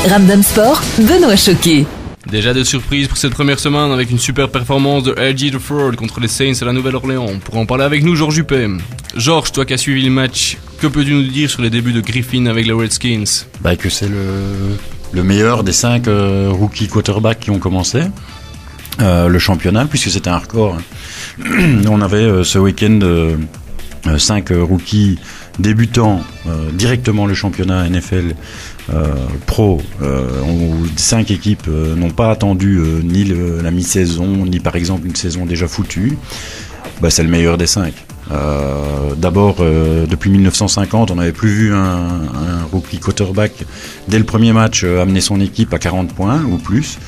Ramdam Sport, Benoît Choquet. Déjà des surprises pour cette première semaine avec une super performance de LG The Ford contre les Saints à la Nouvelle-Orléans. Pour en parler avec nous, Georges Juppé. Georges, toi qui as suivi le match, que peux-tu nous dire sur les débuts de Griffin avec les Redskins? Que c'est le meilleur des 5 rookie quarterbacks qui ont commencé le championnat, puisque c'était un record. On avait ce week-end 5 rookies débutants directement le championnat NFL pro, où 5 équipes n'ont pas attendu ni la mi-saison, ni par exemple une saison déjà foutue. C'est le meilleur des 5. D'abord, depuis 1950, on n'avait plus vu un rookie quarterback dès le premier match amener son équipe à 40 points ou plus.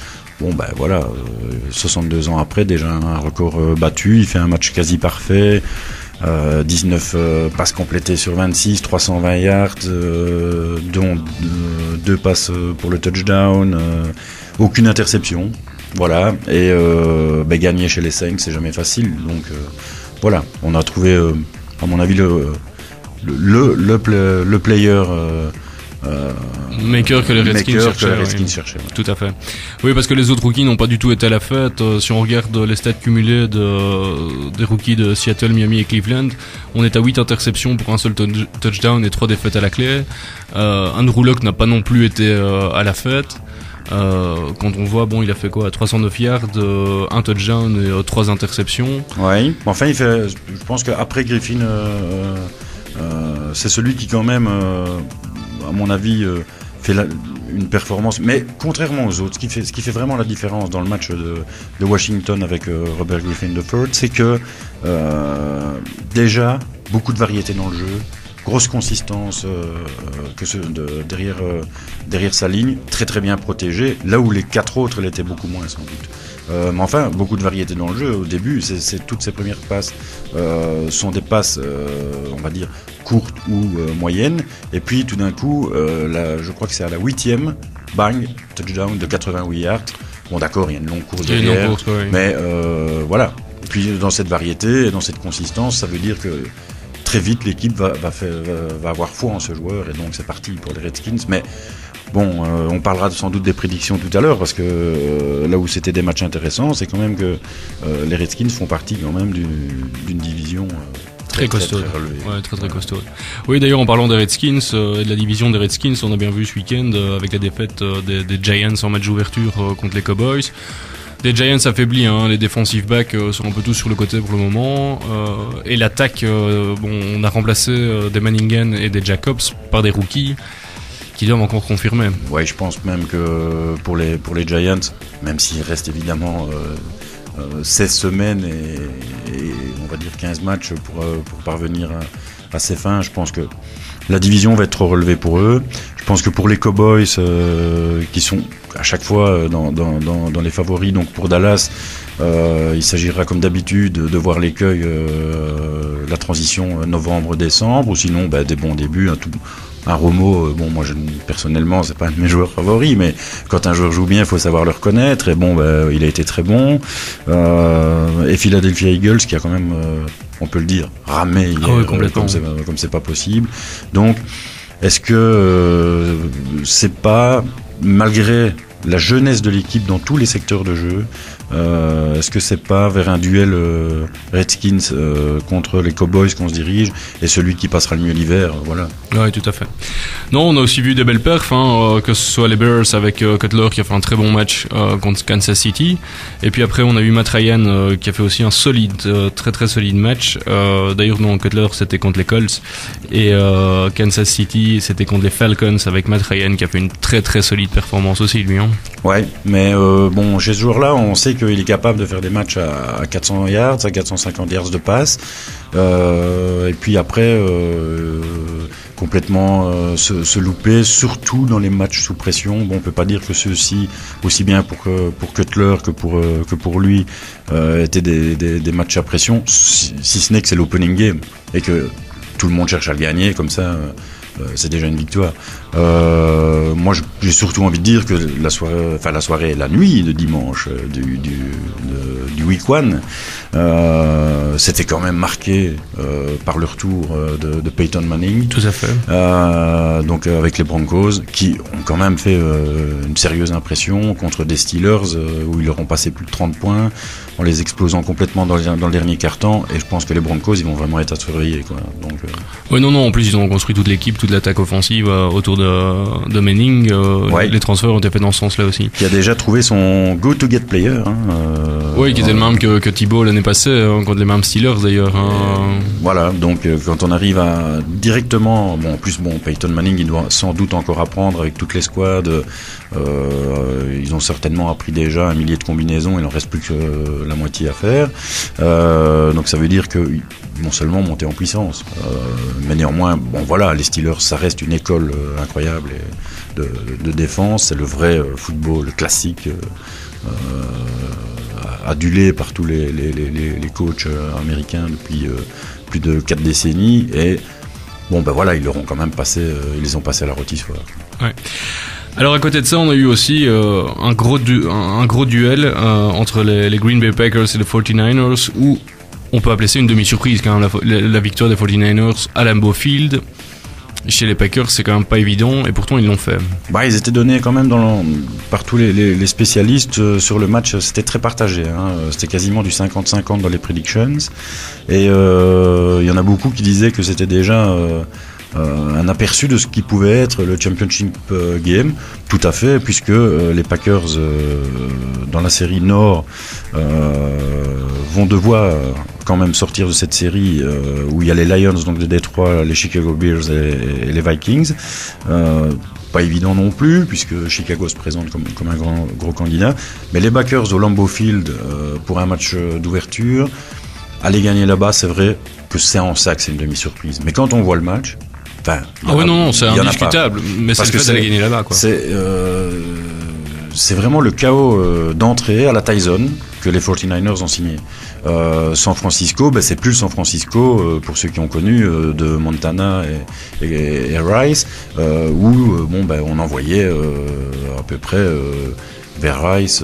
62 ans après, déjà un record battu. Il fait un match quasi parfait. 19 passes complétées sur 26, 320 yards, dont 2 passes pour le touchdown, aucune interception. Voilà, et gagner chez les Saints, c'est jamais facile. Donc voilà, on a trouvé, à mon avis, le player maker que les Redskins cherchaient. Ouais. Tout à fait. Oui, parce que les autres rookies n'ont pas du tout été à la fête. Si on regarde les stats cumulés des rookies de Seattle, Miami et Cleveland, on est à 8 interceptions pour un seul touchdown et 3 défaites à la clé. Andrew Luck n'a pas non plus été à la fête. Quand on voit, il a fait quoi, 309 yards, un touchdown et 3 interceptions. Oui, enfin je pense qu'après Griffin, c'est celui qui quand même, à mon avis, fait une performance, mais contrairement aux autres, ce qui fait vraiment la différence dans le match de Washington avec Robert Griffin III, c'est que déjà beaucoup de variété dans le jeu, grosse consistance derrière sa ligne, très très bien protégé, là où les 4 autres l'étaient beaucoup moins sans doute. Mais enfin, beaucoup de variété dans le jeu. Au début, toutes ses premières passes sont des passes, on va dire, courtes ou moyennes. Et puis tout d'un coup, je crois que c'est à la 8e, bang, touchdown de 88 yards. Bon d'accord, il y a une longue course derrière, mais voilà. Et puis dans cette variété et dans cette consistance, ça veut dire que très vite l'équipe va avoir foi en ce joueur, et donc c'est parti pour les Redskins. Mais on parlera sans doute des prédictions tout à l'heure, parce que là où c'était des matchs intéressants, c'est quand même que les Redskins font partie quand même d'une division très costaud, très relevée. Ouais, très costaud. Oui, d'ailleurs, en parlant des Redskins et de la division des Redskins, on a bien vu ce week-end avec la défaite des Giants en match d'ouverture contre les Cowboys. Des Giants affaiblis, les defensive backs sont un peu tous sur le côté pour le moment, et l'attaque, on a remplacé des Manningen et des Jacobs par des rookies qui doivent encore confirmer. Ouais, je pense même que pour les Giants, même s'il reste évidemment 16 semaines et on va dire 15 matchs pour parvenir à ses fins, je pense que la division va être trop relevée pour eux. Je pense que pour les Cowboys, qui sont à chaque fois dans les favoris, donc pour Dallas, il s'agira comme d'habitude de voir l'écueil, la transition novembre-décembre, ou sinon des bons débuts, un Romo, moi personnellement c'est pas un de mes joueurs favoris, mais quand un joueur joue bien il faut savoir le reconnaître, et il a été très bon, et Philadelphia Eagles qui a quand même, on peut le dire, ramé hier, comme c'est pas possible. Donc est-ce que c'est pas, malgré la jeunesse de l'équipe dans tous les secteurs de jeu, est-ce que c'est pas vers un duel Redskins contre les Cowboys qu'on se dirige, et celui qui passera le mieux l'hiver, voilà. Oui, tout à fait. Non, on a aussi vu des belles perfs, que ce soit les Bears avec Cutler qui a fait un très bon match contre Kansas City, et puis après on a eu Matt Ryan qui a fait aussi un très très solide match. D'ailleurs non, Cutler c'était contre les Colts, et Kansas City c'était contre les Falcons avec Matt Ryan qui a fait une très très solide performance aussi lui. Ouais, mais chez ce joueur-là, on sait qu'il est capable de faire des matchs à 400 yards, à 450 yards de passe, et puis après complètement se louper, surtout dans les matchs sous pression. On peut pas dire que ceux-ci, aussi bien pour Cutler que pour lui, étaient des matchs à pression, si ce n'est que c'est l'opening game et que tout le monde cherche à le gagner, comme ça c'est déjà une victoire. Moi, j'ai surtout envie de dire que la soirée, la nuit de dimanche du week 1, c'était quand même marqué par le retour de Peyton Manning. Tout à fait. Donc avec les Broncos, qui ont quand même fait une sérieuse impression contre des Steelers où ils leur ont passé plus de 30 points en les explosant complètement dans le dernier quart-temps. Et je pense que les Broncos, ils vont vraiment être à surveiller, quoi. Donc, oui, non, en plus ils ont construit toute l'équipe, toute l'attaque offensive autour de Manning. Les transferts ont été faits dans ce sens-là aussi. Qui a déjà trouvé son go-to-get player. Oui, qui était le même que Thibault l'année passée, contre les mêmes Steelers d'ailleurs. Voilà, donc quand on arrive à directement, en plus Peyton Manning, il doit sans doute encore apprendre avec toutes les squads. Ils ont certainement appris déjà 1 millier de combinaisons, il en reste plus que la moitié à faire. Donc ça veut dire qu'ils vont seulement monter en puissance. Mais néanmoins, les Steelers, ça reste une école incroyable de défense. C'est le vrai football classique, adulé par tous les coachs américains depuis plus de 4 décennies. Et ils leur ont quand même passé, ils les ont passés à la rôtissoire. Ouais. Alors à côté de ça, on a eu aussi un gros duel entre les Green Bay Packers et les 49ers, où on peut appeler ça une demi-surprise quand même, la victoire des 49ers à Lambeau Field. Chez les Packers, c'est quand même pas évident, et pourtant ils l'ont fait. Ils étaient donnés quand même par tous les spécialistes sur le match. C'était très partagé, c'était quasiment du 50-50 dans les predictions, et il y en a beaucoup qui disaient que c'était déjà un aperçu de ce qui pouvait être le championship game. Tout à fait, puisque les Packers dans la série Nord vont devoir quand même sortir de cette série où il y a les Lions donc de Détroit, les Chicago Bears et les Vikings. Pas évident non plus, puisque Chicago se présente comme un gros candidat. Mais les Packers au Lambeau Field pour un match d'ouverture, aller gagner là-bas, c'est vrai que c'est en ça que c'est une demi-surprise. Mais quand on voit le match, c'est indiscutable, mais c'est le fait d'aller gagner là-bas, quoi. C'est vraiment le chaos d'entrée à la Tyson que les 49ers ont signé. San Francisco, c'est plus San Francisco, pour ceux qui ont connu, de Montana et Rice, où on envoyait à peu près vers Rice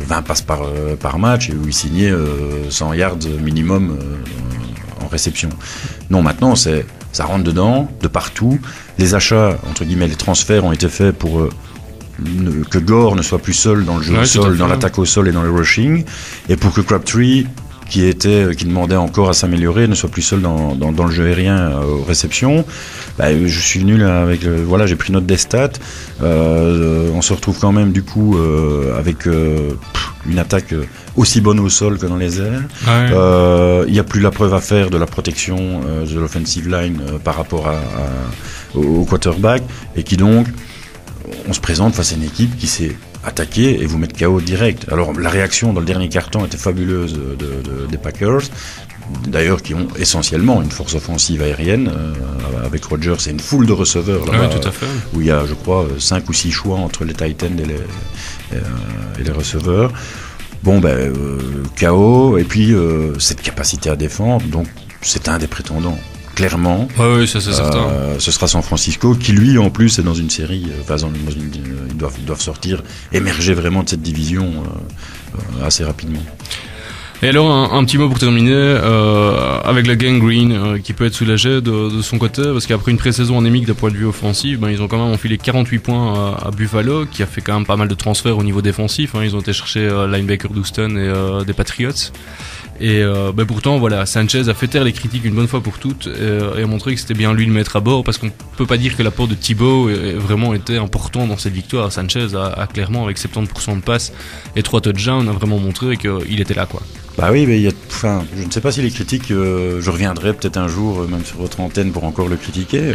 20 passes par match, et où il signait 100 yards minimum en réception. Non, maintenant ça rentre dedans, de partout. Les achats, entre guillemets, les transferts ont été faits pour que Gore ne soit plus seul dans le jeu au sol, dans l'attaque au sol et dans le rushing, et pour que Crabtree, qui demandait encore à s'améliorer, ne soit plus seul dans le jeu aérien aux réceptions. Je suis nul avec j'ai pris note des stats. On se retrouve quand même du coup avec une attaque aussi bonne au sol que dans les airs. Il n'y a plus la preuve à faire de la protection de l'offensive line par rapport au quarterback, et qui donc on se présente face à une équipe qui s'est attaquée et vous met KO direct. Alors la réaction dans le dernier quart-temps était fabuleuse des Packers, d'ailleurs, qui ont essentiellement une force offensive aérienne avec Rodgers et une foule de receveurs là-bas, tout à fait. Où il y a, je crois, 5 ou 6 choix entre les tight ends et les receveurs. KO, et puis cette capacité à défendre, donc c'est un des prétendants. Clairement, oui, ça c'est certain. Ce sera San Francisco qui, lui, en plus, est dans une série. Ils doivent sortir, émerger vraiment de cette division assez rapidement. Et alors, un petit mot pour terminer, avec la gang Green, qui peut être soulagée de son côté, parce qu'après une pré-saison anémique d'un point de vue offensif, ils ont quand même enfilé 48 points à Buffalo, qui a fait quand même pas mal de transferts au niveau défensif. Ils ont été chercher linebacker d'Houston et des Patriots. Et pourtant, Sanchez a fait taire les critiques une bonne fois pour toutes et a montré que c'était bien lui le mettre à bord, parce qu'on peut pas dire que l'apport de Thibault a vraiment été important dans cette victoire. Sanchez a clairement, avec 70% de passes et 3 touchdowns, a vraiment montré qu'il était là, quoi. Oui, mais je ne sais pas si les critiques, je reviendrai peut-être un jour, même sur votre antenne, pour encore le critiquer.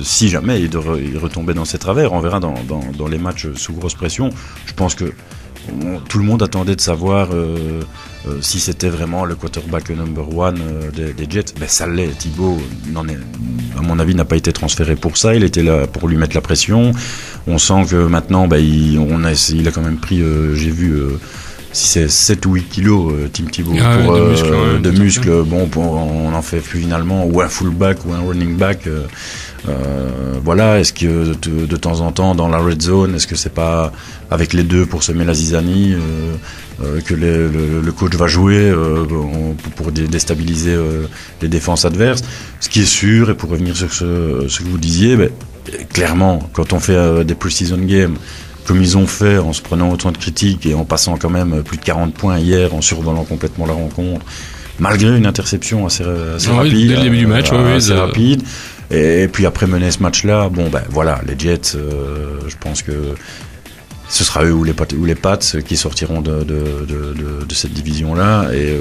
Si jamais il retombait dans ses travers, on verra dans les matchs sous grosse pression. Je pense que tout le monde attendait de savoir si c'était vraiment le quarterback number one des Jets. Ça l'est. Thibault, à mon avis, n'a pas été transféré pour ça. Il était là pour lui mettre la pression. On sent que maintenant, il a quand même pris, j'ai vu c'est 7 ou 8 kilos, Tim Thibault, de muscles. Bon, on en fait plus finalement, ou un fullback ou un running back. Voilà, est-ce que de temps en temps dans la red zone, est-ce que c'est pas avec les deux pour semer la zizanie que le coach va jouer pour déstabiliser les défenses adverses? Ce qui est sûr, et pour revenir sur ce que vous disiez, clairement, quand on fait des pre-season games comme ils ont fait, en se prenant autant de critiques et en passant quand même plus de 40 points hier, en survolant complètement la rencontre, malgré une interception assez rapide, dès le début du match, assez rapide. Et puis après mener ce match-là, voilà, les Jets, je pense que ce sera eux ou les Pats qui sortiront de cette division-là, et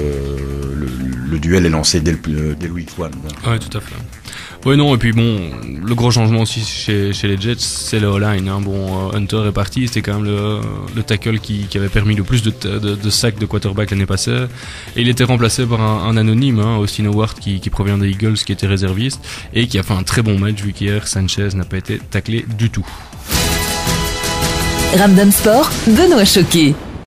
le duel est lancé dès le week 1. Oui, tout à fait. Oui, non, et puis bon, le gros changement aussi chez les Jets, c'est le O-line. Hein. Bon, Hunter est parti, c'était quand même le tackle qui avait permis le plus de sacs de quarterback l'année passée. Et il était remplacé par un anonyme, Austin Howard, qui provient des Eagles, qui était réserviste, et qui a fait un très bon match, vu qu'hier, Sanchez n'a pas été taclé du tout. Ramdam Sport, Benoît Choquet.